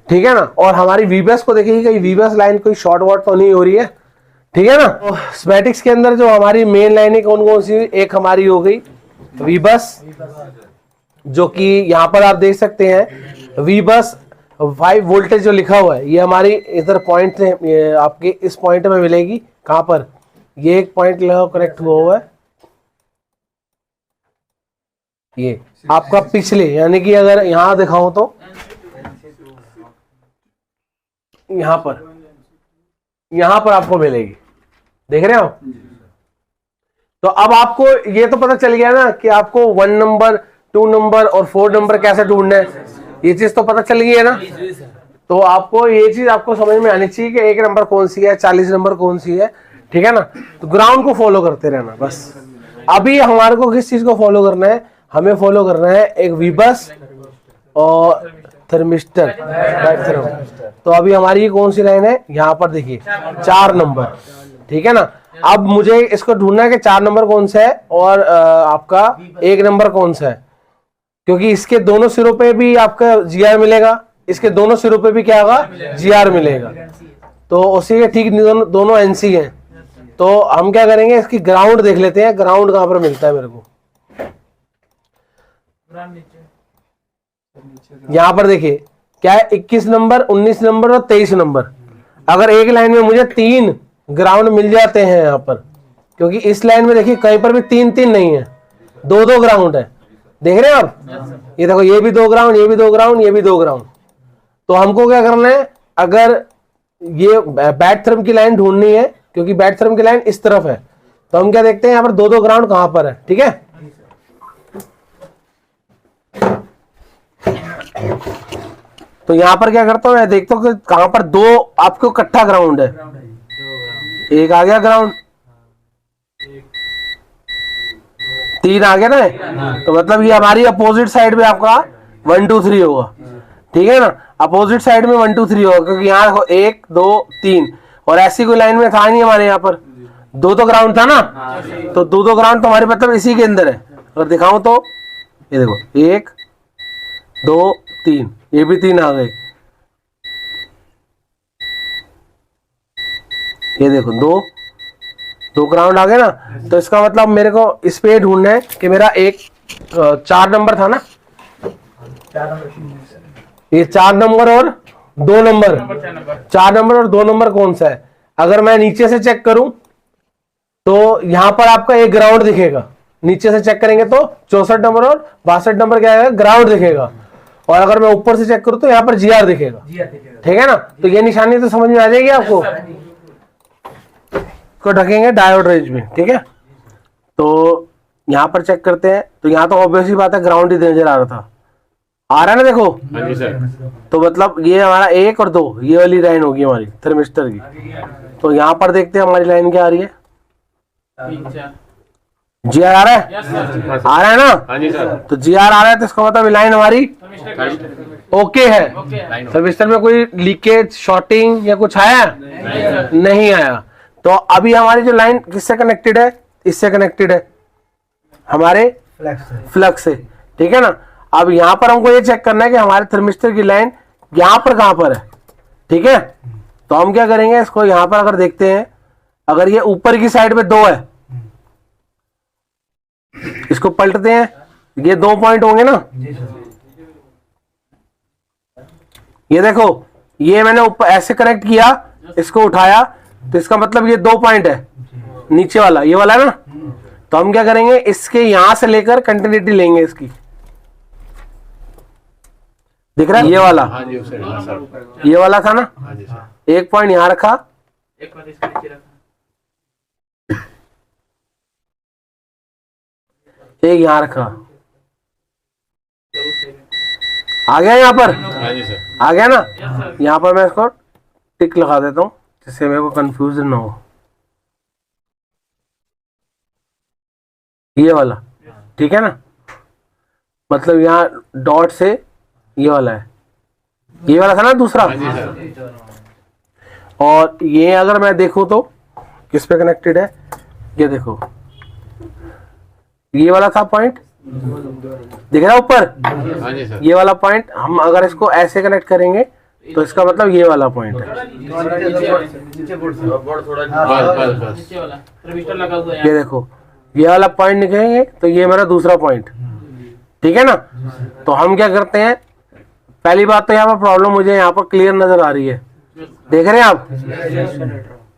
ठीक है ना, और हमारी वीबस को देखिए कहीं वीबस लाइन कोई शॉर्ट वॉट तो नहीं हो रही है। ठीक है ना। तो स्कीमेटिक्स के अंदर जो हमारी मेन लाइनें कौन कौन सी, एक हमारी हो गई वीबस, जो कि यहाँ पर आप देख सकते हैं वीबस 5 वोल्टेज जो लिखा हुआ है, ये हमारी इधर पॉइंट है, ये आपके इस पॉइंट में मिलेगी। कहां पर, ये एक पॉइंट लगा कनेक्ट हुआ है, ये आपका पिछले, यानी कि अगर यहां दिखाऊं तो यहां पर आपको मिलेगी, देख रहे हो। तो अब आपको ये तो पता चल गया ना कि आपको 1 नंबर, 2 नंबर और 4 नंबर कैसे ढूंढना है, ये चीज तो पता चल गई है ना। तो आपको ये चीज आपको समझ में आनी चाहिए कि 1 नंबर कौन सी है, 40 नंबर कौन सी है। ठीक है ना। तो ग्राउंड को फॉलो करते रहना बस। अभी हमारे को किस चीज को फॉलो करना है, हमें फॉलो करना है एक वीबस और थर्मिस्टर। तो अभी हमारी कौन सी लाइन है, यहाँ पर देखिए 4 नंबर। ठीक है ना। अब मुझे इसको ढूंढना है कि 4 नंबर कौन सा है और आपका 1 नंबर कौन सा है, क्योंकि इसके दोनों सिरों पे भी आपका GR मिलेगा, इसके दोनों सिरों पे भी क्या होगा, GR मिलेगा। तो उसी के ठीक दोनों NC हैं। तो हम क्या करेंगे, इसकी ग्राउंड देख लेते हैं, ग्राउंड कहां पर मिलता है मेरे को। यहां पर देखिए क्या है, 21 नंबर, 19 नंबर और 23 नंबर। अगर एक लाइन में मुझे 3 ग्राउंड मिल जाते हैं यहाँ पर, क्योंकि इस लाइन में देखिए कहीं पर भी 3-3 नहीं है, 2-2 ग्राउंड है, देख रहे हैं आप। ये देखो, ये भी 2 ग्राउंड, ये भी 2 ग्राउंड, ये भी 2 ग्राउंड। तो हमको क्या करना है, अगर ये बैट थ्रम की लाइन ढूंढनी है, क्योंकि बैट थ्रम की लाइन इस तरफ है, तो हम क्या देखते हैं यहाँ पर 2-2 ग्राउंड कहां पर है। ठीक है। तो यहाँ पर क्या करता हूँ, मैं देखता हूँ कि कहां पर 2 आपको इकट्ठा ग्राउंड है। एक आ गया ग्राउंड, 3 आ गया ना, तो मतलब ये हमारी अपोजिट साइड में आपका 1 2 3 होगा। ठीक है ना। अपोजिट साइड में 1 2 3 होगा, क्योंकि यहाँ देखो 1 2 3, और ऐसी कोई लाइन में था नहीं हमारे यहाँ पर, 2-2 ग्राउंड था ना। तो 2-2 ग्राउंड तो हमारे मतलब इसी के अंदर है। अगर दिखाऊं तो ये देखो 1 2 3, ये भी 3 आ गए, ये देखो 2 ग्राउंड आ गए ना। तो इसका मतलब मेरे को इस पे ढूंढना है कि मेरा 4 नंबर था ना, ये 4 नंबर और 2 नंबर, 4 नंबर और 2 नंबर कौन सा है। अगर मैं नीचे से चेक करूं तो यहां पर आपका एक ग्राउंड दिखेगा, नीचे से चेक करेंगे तो 64 नंबर और 62 नंबर क्या है, ग्राउंड दिखेगा। और अगर मैं ऊपर से चेक करूं तो यहाँ पर GR दिखेगा। ठीक है ना। तो ये निशानी तो समझ में आ जाएगी आपको। को ढकेंगे डायोड रेंज में। ठीक है। तो यहाँ पर चेक करते हैं, तो यहाँ तो ऑब्वियसली बात है ग्राउंड ही नजर आ रहा था, आ रहा है ना, देखो। हाँ जी सर। तो मतलब ये हमारा 1 और 2, ये वाली लाइन होगी हमारी थर्मिस्टर की। तो यहाँ पर देखते हैं हमारी लाइन क्या आ रही है, GR आ रहा है, आ रहा है ना। हाँ जी सर। तो GR आ रहा है, तो इसका मतलब लाइन हमारी ओके है। थर्मिस्टर में कोई लीकेज, शॉर्टिंग या कुछ आया नहीं आया। तो अभी हमारी जो लाइन किससे कनेक्टेड है, इससे कनेक्टेड है, हमारे फ्लक्स से। ठीक है ना। अब यहां पर हमको ये चेक करना है कि हमारे थर्मिस्टर की लाइन यहां पर कहां पर है। ठीक है। तो हम क्या करेंगे, इसको यहां पर अगर देखते हैं, अगर ये ऊपर की साइड में 2 है, इसको पलटते हैं, ये 2 पॉइंट होंगे ना। ये देखो, ये मैंने ऊपर ऐसे कनेक्ट किया, इसको उठाया, तो इसका मतलब ये 2 पॉइंट है, नीचे वाला, ये वाला है ना। तो हम क्या करेंगे, इसके यहां से लेकर कंटिन्यूटी लेंगे इसकी, दिख रहा है ये वाला, हाँ जी उसे हाँ सर, ये वाला था ना, हाँ जी सर, एक पॉइंट यहां रखा, एक बार इसके नीचे रखना। एक यहां रखा, तो उस side में। आ गया यहाँ पर, हाँ जी सर, आ गया ना। Yes, sir। यहाँ पर मैं इसको टिक लगा देता हूँ जिससे मेरे को कंफ्यूजन ना हो, ये वाला, ठीक है ना, मतलब यहाँ डॉट से ये वाला है, ये वाला था ना दूसरा। हाँ जी सर, और ये अगर मैं देखूं तो किस पे कनेक्टेड है, ये देखो, ये वाला था पॉइंट, दिख रहा है ऊपर, हाँ जी सर, ये वाला पॉइंट, हम अगर इसको ऐसे कनेक्ट करेंगे तो इसका मतलब ये वाला पॉइंट है, बस बस नीचे वाला रजिस्टर लगा हुआ है ये यहाँ। देखो, ये वाला पॉइंट निकलेंगे तो ये मेरा दूसरा पॉइंट, ठीक है ना। तो हम क्या करते हैं, पहली बात तो यहाँ पर प्रॉब्लम मुझे यहाँ पर क्लियर नजर आ रही है, देख रहे हैं आप,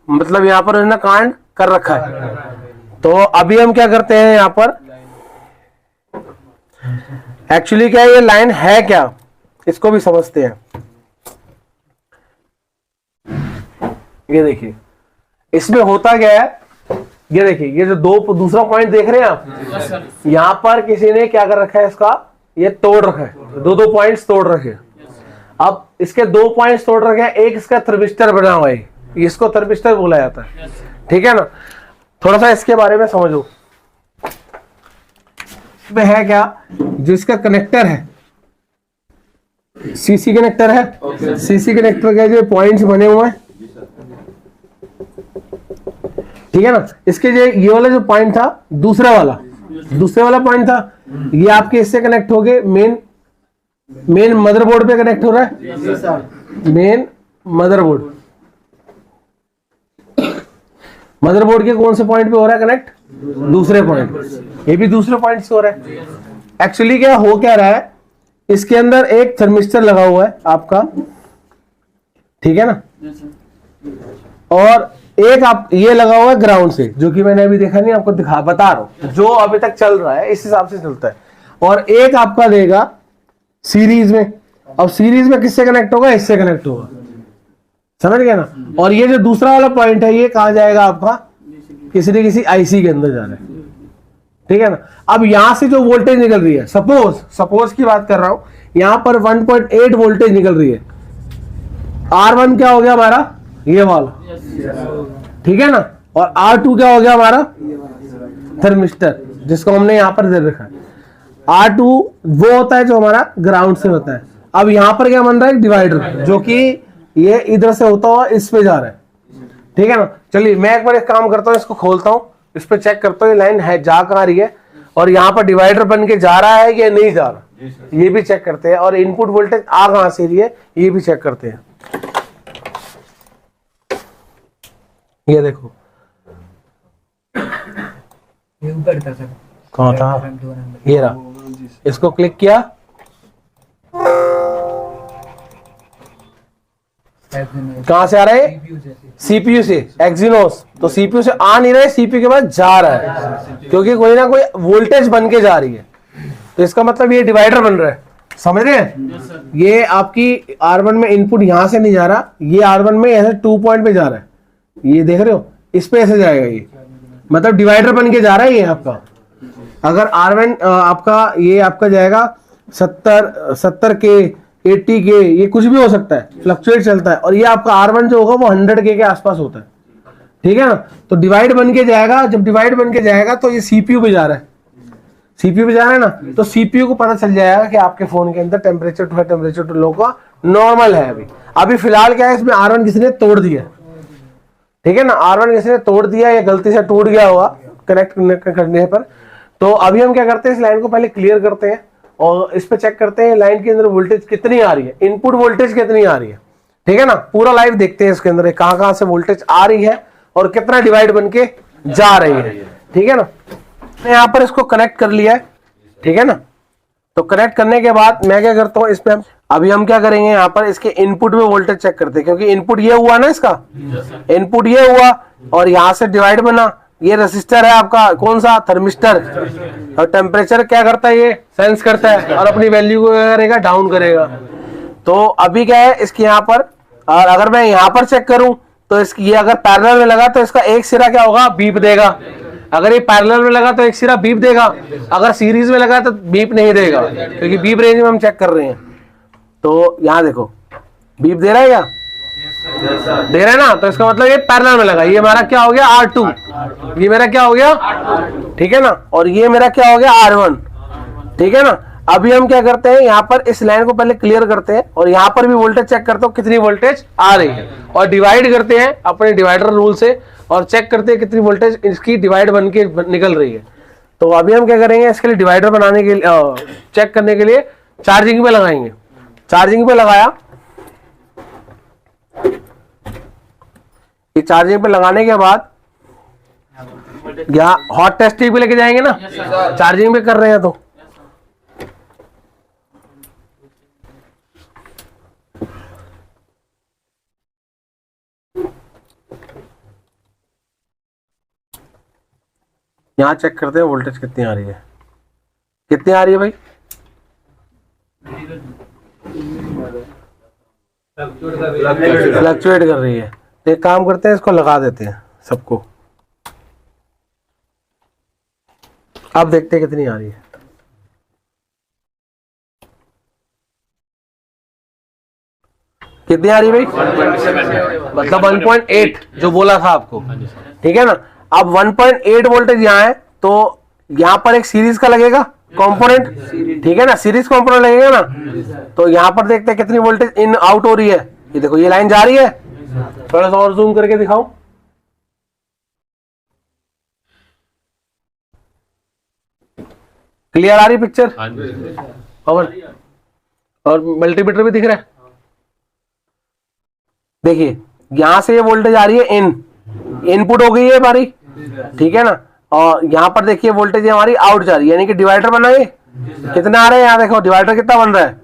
मतलब यहाँ पर उसने कांड कर रखा है। तो अभी हम क्या करते हैं, यहाँ पर एक्चुअली क्या है, ये लाइन है क्या, इसको भी समझते हैं। ये देखिए इसमें होता क्या है, ये देखिए, ये जो दूसरा पॉइंट देख रहे हैं आप, Yes, sir। यहाँ पर किसी ने क्या कर रखा है, इसका ये तोड़ रखा है, दो पॉइंट्स तोड़ रखे हैं। अब इसके 2 पॉइंट्स तोड़ रखे हैं, एक इसका थर्मिस्टर बना हुआ है, इसको थर्मिस्टर बोला जाता है, ठीक है ना। थोड़ा सा इसके बारे में समझो, इसमें है क्या, जो इसका कनेक्टर है, सीसी कनेक्टर है, सीसी कनेक्टर के जो पॉइंट्स बने हुए हैं, ठीक है ना। इसके जो ये वाला जो पॉइंट था, दूसरे वाला पॉइंट था, ये आपके इससे कनेक्ट हो गए, मेन मदरबोर्ड पे कनेक्ट हो रहा है, मेन मदरबोर्ड के कौन से पॉइंट पे हो रहा है कनेक्ट, दूसरे पॉइंट, ये भी दूसरे पॉइंट से हो रहा है। एक्चुअली क्या हो क्या रहा है, इसके अंदर एक थर्मिस्टर लगा हुआ है आपका, ठीक है ना, और एक आप ये लगा हुआ है ग्राउंड से, जो कि मैंने अभी देखा नहीं, आपको बता रहा हूं, जो अभी तक चल रहा है इस हिसाब से चलता है। और एक आपका देगा सीरीज में, अब सीरीज में किससे कनेक्ट होगा, इससे कनेक्ट होगा, समझ गए ना। और ये जो दूसरा वाला पॉइंट है, ये कहां जाएगा आपका, किसी न किसी आईसी के अंदर जा रहा है, ठीक है ना। अब यहां से जो वोल्टेज निकल रही है, सपोज की बात कर रहा हूं, यहां पर 1.8 वोल्टेज निकल रही है, R1 क्या हो गया हमारा, ये वाला, ठीक है ना। और R2 क्या हो गया हमारा, थर्मिस्टर, जिसको हमने यहां पर दे रखा है। R2 वो होता है जो हमारा ग्राउंड से होता है। अब यहां पर क्या बन रहा है, डिवाइडर, जो कि ये इधर से होता हुआ इस पे जा रहा है, ठीक है ना। चलिए मैं एक बार एक काम करता हूँ, इसको खोलता हूँ, इस पे चेक करता हूँ ये लाइन है जा कहाँ रही है, और यहाँ पर डिवाइडर बन के जा रहा है या नहीं जा रहा, ये भी चेक करते हैं। और इनपुट वोल्टेज आ कहाँ से रही है, ये भी चेक करते हैं। ये देखो कहाँ था, ये रहा, इसको क्लिक किया, कहां से आ रहा है, सीपीयू से, एक्सिनोस। तो सीपीयू से आ नहीं रहा है, सीपीयू के पास जा रहा है, क्योंकि कोई ना कोई वोल्टेज बन के जा रही है, तो इसका मतलब ये डिवाइडर बन रहा है, समझ रहे हैं। ये आपकी R1 में इनपुट यहां से नहीं जा रहा, ये R1 में ऐसे 2 पॉइंट पे जा रहा है, ये देख रहे हो, इस पे ऐसे जाएगा, ये मतलब डिवाइडर बन के जा रहा है ये आपका। अगर R1 आपका ये आपका जाएगा 70 के 80 के, ये कुछ भी हो सकता है, फ्लक्चुएट चलता है। और ये आपका R1 जो होगा वो 100 के आसपास होता है, ठीक है ना। तो डिवाइड बन के जाएगा, जब डिवाइड बन के जाएगा तो ये सीपीयू पे जा रहा है, सीपीयू पे जा रहा है ना, तो सीपीयू को पता चल जाएगा कि आपके फोन के अंदर temperature too high, temperature too low का नॉर्मल है। अभी फिलहाल क्या है, इसमें R1 किसी ने तोड़ दिया, ठीक है ना, R1 किसी ने तोड़ दिया, या गलती से टूट गया होगा कनेक्ट करने पर। तो अभी हम क्या करते हैं, इस लाइन को पहले क्लियर करते हैं और इस पे चेक करते हैं लाइन के अंदर वोल्टेज कितनी आ रही है, इनपुट वोल्टेज कितनी आ रही है, ठीक है ना। पूरा लाइव देखते हैं इसके अंदर कहां कहां से वोल्टेज आ रही है और कितना डिवाइड बन के जा रही है, ठीक है ना। मैं यहाँ पर इसको कनेक्ट कर लिया है, ठीक है ना। तो कनेक्ट करने के बाद मैं क्या करता हूँ, इस पे अभी हम क्या करेंगे, यहाँ पर इसके इनपुट में वोल्टेज चेक करते हैं, क्योंकि इनपुट ये हुआ ना, इसका इनपुट ये हुआ और यहाँ से डिवाइड बना, ये रेसिस्टर है आपका कौन सा, थर्मिस्टर, और टेम्परेचर क्या करता है, ये सेंस करता है और अपनी वैल्यू को क्या करेगा, डाउन करेगा। तो अभी क्या है इसके यहाँ पर, और अगर मैं यहाँ पर चेक करूं तो इसकी, ये अगर पैरेलल में लगा तो इसका एक सिरा क्या होगा, बीप देगा। अगर ये पैरेलल में लगा तो एक सिरा बीप देगा, अगर सीरीज में लगा तो बीप नहीं देगा, क्योंकि बीप रेंज में हम चेक कर रहे हैं। तो यहाँ देखो बीप दे रहा है क्या, दे रहा है ना, तो इसका मतलब ये पैरेलल में लगा। ये हमारा क्या हो गया, R2, ये मेरा क्या हो गया, ठीक है ना, और ये मेरा क्या हो गया, R1, ठीक है ना। अभी हम क्या करते हैं, यहाँ पर इस लाइन को पहले क्लियर करते हैं और यहाँ पर भी वोल्टेज चेक करते हो कितनी वोल्टेज आ रही है, और डिवाइड करते हैं अपने डिवाइडर रूल से और चेक करते हैं कितनी वोल्टेज इसकी डिवाइड बन के निकल रही है। तो अभी हम क्या करेंगे, इसके लिए डिवाइडर बनाने के लिए, चेक करने के लिए चार्जिंग पे लगाएंगे। चार्जिंग पे लगाया, ये चार्जिंग पे लगाने के बाद यहाँ हॉट टेस्टिंग पे लेके जाएंगे ना, चार्जिंग पे कर रहे हैं तो यहाँ चेक करते हैं वोल्टेज कितनी आ रही है, कितनी आ रही है भाई, फ्लक्चुएट कर रही है। तो एक काम करते हैं, इसको लगा देते हैं सबको, अब देखते हैं कितनी आ रही है। कितनी आ रही है भाई, मतलब 1.8 जो बोला था आपको, ठीक है ना। अब 1.8 वोल्टेज यहाँ है, तो यहाँ पर एक सीरीज का लगेगा कंपोनेंट, ठीक है ना, सीरीज कंपोनेंट लगेगा ना। तो यहाँ पर देखते हैं कितनी वोल्टेज इन आउट हो रही है। ये देखो ये लाइन जा रही है, थोड़ा सा और जूम करके दिखाओ, क्लियर आ रही पिक्चर, और मल्टीमीटर भी दिख रहा है। देखिए यहां से ये वोल्टेज आ रही है इनपुट हो गई है हमारी, ठीक है ना, और यहाँ पर देखिए वोल्टेज हमारी आउट जा रही है, यानी कि डिवाइडर बनाए कितना आ रहे हैं, यहाँ देखो डिवाइडर कितना बन रहा है,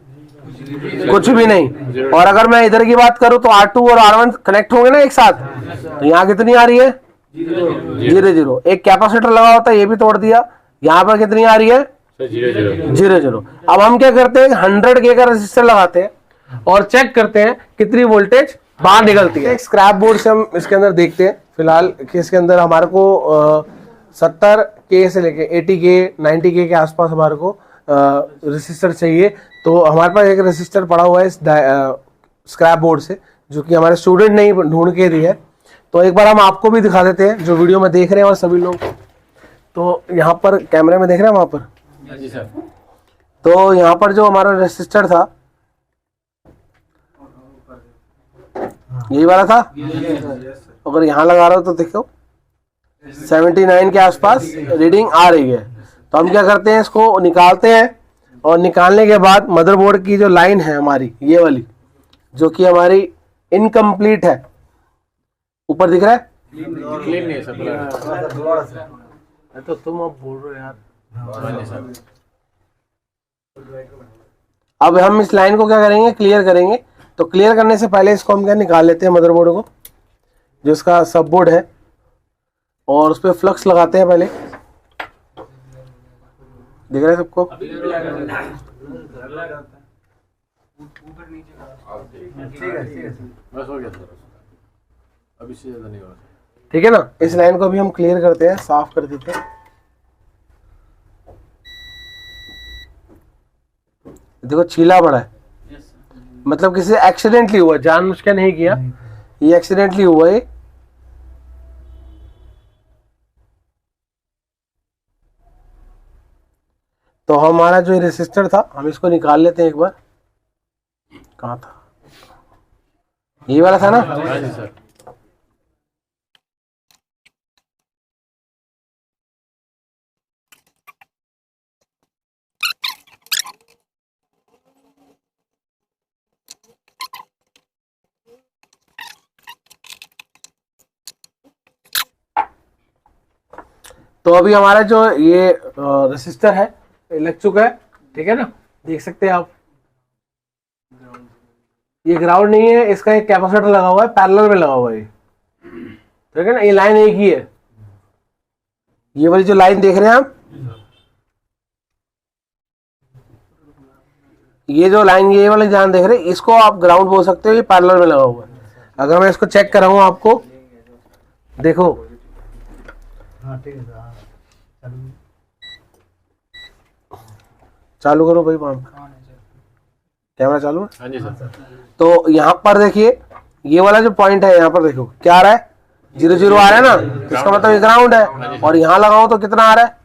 कुछ भी नहीं। और अगर मैं इधर की बात करूं तो R2 और R1 कनेक्ट होंगे ना एक साथ, तो यहाँ कितनी आ रही है, 0 एक कैपेसिटर लगा होता है, ये भी तोड़ दिया, यहाँ पर कितनी आ रही है, 0 अब हम क्या करते हैं, 100K का रेजिस्टर लगाते हैं और चेक करते हैं कितनी वोल्टेज बाहर निकलती है। स्क्रैप बोर्ड से हम इसके अंदर देखते हैं फिलहाल कि इसके अंदर हमारे को 70K से लेके 80K 90K के आसपास हमारे को रेसिस्टर चाहिए। तो हमारे पास एक रेसिस्टर पड़ा हुआ है इस स्क्रैप बोर्ड से, जो कि हमारे स्टूडेंट ने ही ढूंढ के दिया है। तो एक बार हम आपको भी दिखा देते हैं, जो वीडियो में देख रहे हैं और सभी लोग, तो यहाँ पर कैमरे में देख रहे हैं वहां पर, तो यहाँ पर जो हमारा रेसिस्टर था यही वाला था, अगर यहाँ लगा रहा हो तो देखो 79 के आसपास रीडिंग आ रही है। तो हम क्या करते हैं, इसको निकालते हैं और निकालने के बाद मदरबोर्ड की जो लाइन है हमारी, ये वाली जो कि हमारी इनकम्प्लीट है, ऊपर दिख रहा है, क्लीन नहीं सब तो तुम अब बोल रहे हो यार। अब हम इस लाइन को क्या करेंगे, क्लियर करेंगे। तो क्लियर करने से पहले इसको हम क्या निकाल लेते हैं मदरबोर्ड को, जो इसका सब बोर्ड है, और उस पर फ्लक्स लगाते हैं पहले। दिख रहा है सबको, बस हो गया सर, अभी से ज्यादा नहीं होगा। ठीक है ना। इस लाइन को अभी हम क्लियर करते हैं, साफ कर देते हैं। देखो छीला पड़ा है, मतलब किसी एक्सीडेंटली हुआ, जानबूझ के नहीं किया, ये एक्सीडेंटली हुआ है। तो हमारा जो रेसिस्टर था हम इसको निकाल लेते हैं एक बार। कहाँ था, ये वाला था ना। हाँ जी सर। तो अभी हमारा जो ये रेसिस्टर है लग चुका है, ठीक है ना, देख सकते हैं आप। ये ग्राउंड नहीं है, इसका एक कैपेसिटर लगा हुआ है, पैरेलल में लगा हुआ है, ठीक है ना। ये लाइन एक ही है, ये वाली जो लाइन देख रहे हैं आप, ये जो लाइन ये वाली जहां देख रहे हैं इसको आप ग्राउंड बोल सकते हो, ये पैरेलल में लगा हुआ है। अगर मैं इसको चेक कराऊं आपको, देखो चालू करो भाई, वहां कैमरा चालू है। हाँ जी सर। तो यहाँ पर देखिए ये वाला जो पॉइंट है यहाँ पर देखो क्या आ रहा है, 0 0 आ रहा है ना, इसका मतलब ये ग्राउंड है। और यहाँ लगाओ तो कितना आ रहा है,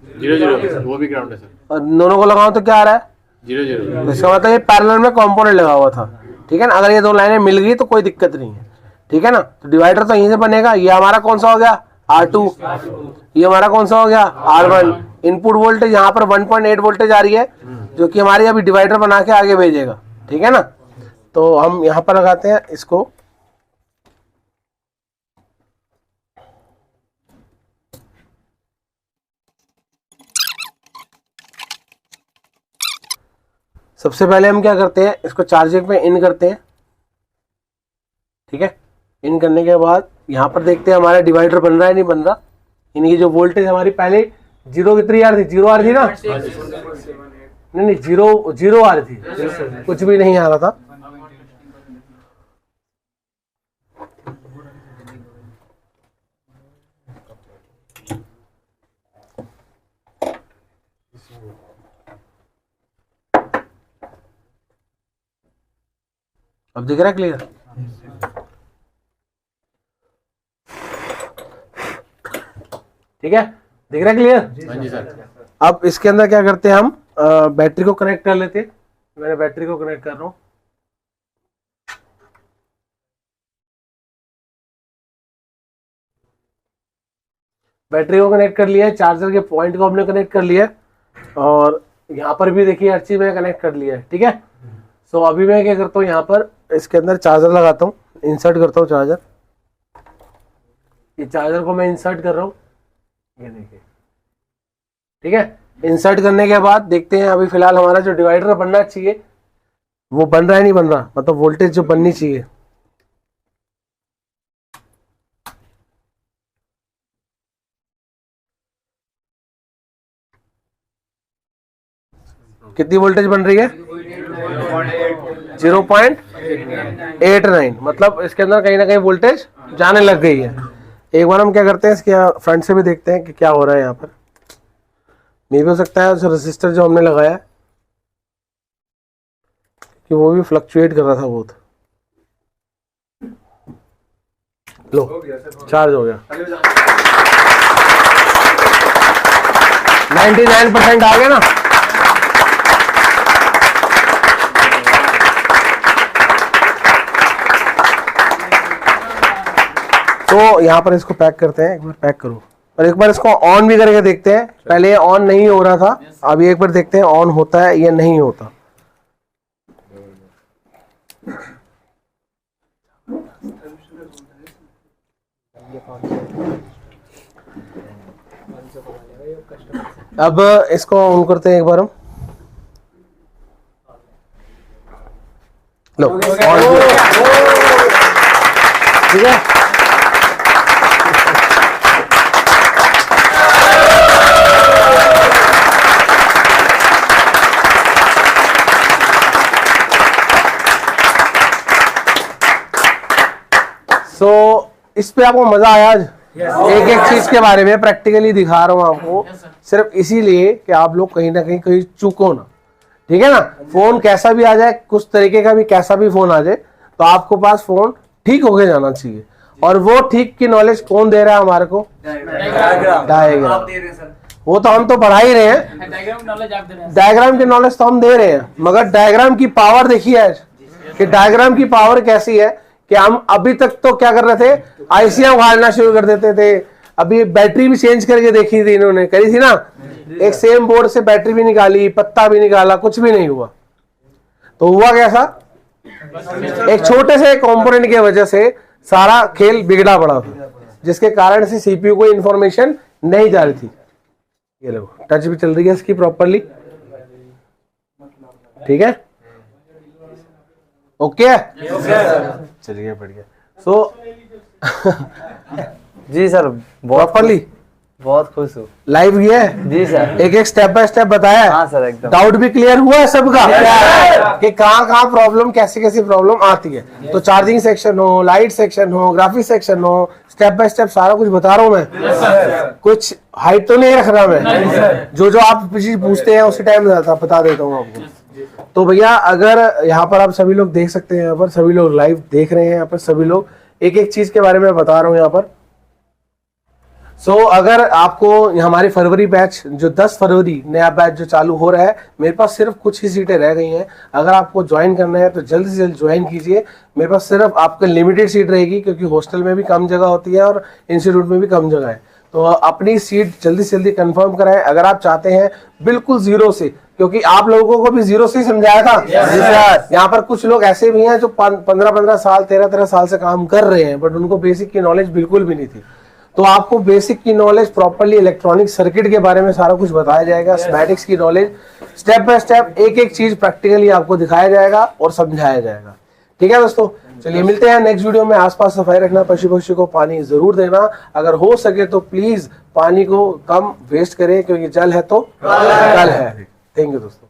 0 0, वो भी ग्राउंड है सर। और दोनों को लगाओ तो क्या आ रहा है, 0 0। तो इसका मतलब ये पैरेलल में कंपोनेंट लगा हुआ था। ठीक है ना, अगर ये दो लाइनें मिल गई तो कोई दिक्कत नहीं है। ठीक है ना, तो डिवाइडर तो यहीं से बनेगा। ये हमारा कौन सा हो गया, R2, ये हमारा कौन सा हो गया, R1। इनपुट वोल्टेज यहाँ पर 1.8 वोल्टेज आ रही है, जो कि हमारी अभी डिवाइडर बना के आगे भेजेगा। ठीक है ना, तो हम यहाँ पर लगाते हैं इसको। सबसे पहले हम क्या करते हैं, इसको चार्जिंग पे इन करते हैं। ठीक है, इन करने के बाद यहाँ पर देखते हैं हमारा डिवाइडर बन रहा है नहीं बन रहा। इनकी जो वोल्टेज हमारी पहले 0 कितनी आ रही थी, 0 आ रही थी ना, नहीं 0 आ रही थी, कुछ भी नहीं आ रहा था। अब दिख रहा है क्लियर, ठीक है, दिख रहा है क्लियर। हाँ जी सर। अब इसके अंदर क्या करते हैं हम, बैटरी को कनेक्ट कर लेते हैं। मैंने बैटरी को कनेक्ट कर रहा हूं। बैटरी को कनेक्ट कर लिया है, चार्जर के पॉइंट को हमने कनेक्ट कर लिया है, और यहाँ पर भी देखिए हर चीज मैंने कनेक्ट कर लिया है। ठीक है, सो अभी मैं क्या करता हूँ, यहाँ पर इसके अंदर चार्जर लगाता हूँ, इंसर्ट करता हूँ चार्जर। ये चार्जर को मैं इंसर्ट कर रहा हूँ, ये देखिए। ठीक है, इंसर्ट करने के बाद देखते हैं अभी फिलहाल हमारा जो डिवाइडर बनना चाहिए वो बन रहा है नहीं बन रहा, मतलब वोल्टेज जो बननी चाहिए। कितनी वोल्टेज बन रही है, 0.89, मतलब इसके अंदर कहीं ना कहीं वोल्टेज जाने लग गई है। एक बार हम क्या करते हैं, इसके फ्रंट से भी देखते हैं कि क्या हो रहा है यहाँ पर। मे भी हो सकता है उस रेसिस्टर जो हमने लगाया है कि वो भी फ्लक्चुएट कर रहा था बहुत। लो चार्ज हो गया, 99% आ गया ना। तो यहाँ पर इसको पैक करते हैं, एक बार पैक करो और एक बार इसको ऑन भी करके देखते हैं। पहले ऑन नहीं हो रहा था, अभी एक बार देखते हैं ऑन होता है या नहीं होता। अब इसको ऑन करते हैं एक बार हम। लो ऑन, ठीक है। सो इस पे आपको मजा आया आज? एक एक चीज के बारे में प्रैक्टिकली दिखा रहा हूँ आपको, सिर्फ इसीलिए कि आप लोग कहीं ना कहीं चूको ना। ठीक है ना, फोन कैसा भी आ जाए, कुछ तरीके का भी कैसा भी फोन आ जाए, तो आपको पास फोन ठीक होके जाना चाहिए। और वो ठीक की नॉलेज कौन दे रहा है हमारे को, डायग्राम। वो तो हम तो पढ़ा ही रहे हैं, डायग्राम की नॉलेज तो हम दे रहे हैं, मगर डायग्राम की पावर देखिए आज कि डायग्राम की पावर कैसी है कि हम अभी तक तो क्या कर रहे थे, आईसियां उखाड़ना शुरू कर देते थे। अभी बैटरी भी चेंज करके देखी थी इन्होंने, करी थी ना, एक सेम बोर्ड से बैटरी भी निकाली, पत्ता भी निकाला, कुछ भी नहीं हुआ। तो हुआ कैसा, एक छोटे से कंपोनेंट की वजह से सारा खेल बिगड़ा पड़ा था, जिसके कारण से सीपीयू को इंफॉर्मेशन नहीं जा रही थी। ये लो टच भी चल रही है इसकी प्रॉपरली, ठीक है, ओके चलिए बढ़िया। सो जी सर, प्रॉपरली बहुत खुश हूँ। लाइव गया है, जी सर। एक एक स्टेप बाय स्टेप बताया है। हाँ सर, एकदम। डाउट भी क्लियर हुआ है सबका कि कहाँ कहाँ प्रॉब्लम, कैसी कैसी प्रॉब्लम आती है। तो चार्जिंग सेक्शन हो, लाइट सेक्शन हो, ग्राफिक सेक्शन हो, स्टेप बाय स्टेप सारा कुछ बता रहा हूँ मैं। कुछ हाइट तो नहीं रख रहा मैं, जो जो आप चीज पूछते हैं उसी टाइम बता देता हूँ आपको। तो भैया अगर यहाँ पर आप सभी लोग देख सकते हैं, यहाँ पर सभी लोग लाइव देख रहे हैं, यहाँ पर सभी लोग एक एक चीज के बारे में बता रहा हूँ यहाँ पर। सो अगर आपको हमारी फरवरी बैच जो 10 फरवरी नया बैच जो चालू हो रहा है, मेरे पास सिर्फ कुछ ही सीटें रह गई हैं। अगर आपको ज्वाइन करना है तो जल्द से जल्द ज्वाइन कीजिए। मेरे पास सिर्फ आपका लिमिटेड सीट रहेगी, क्योंकि हॉस्टल में भी कम जगह होती है और इंस्टीट्यूट में भी कम जगह है। तो अपनी सीट जल्दी से जल्दी कंफर्म कराएं अगर आप चाहते हैं बिल्कुल जीरो से, क्योंकि आप लोगों को भी जीरो से ही समझाया था। यहाँ पर कुछ लोग ऐसे भी हैं जो 15-15 साल 13-13 साल से काम कर रहे हैं, बट उनको बेसिक की नॉलेज बिल्कुल भी नहीं थी। तो आपको बेसिक की नॉलेज प्रॉपर्ली, इलेक्ट्रॉनिक सर्किट के बारे में सारा कुछ बताया जाएगा, स्कीमेटिक्स की नॉलेज, स्टेप बाय स्टेप एक एक चीज प्रैक्टिकली आपको दिखाया जाएगा और समझाया जाएगा। ठीक है दोस्तों, चलिए मिलते हैं नेक्स्ट वीडियो में। आसपास सफाई रखना, पशु पक्षी को पानी जरूर देना, अगर हो सके तो प्लीज पानी को कम वेस्ट करें, क्योंकि जल है तो कल है। थैंक यू दोस्तों।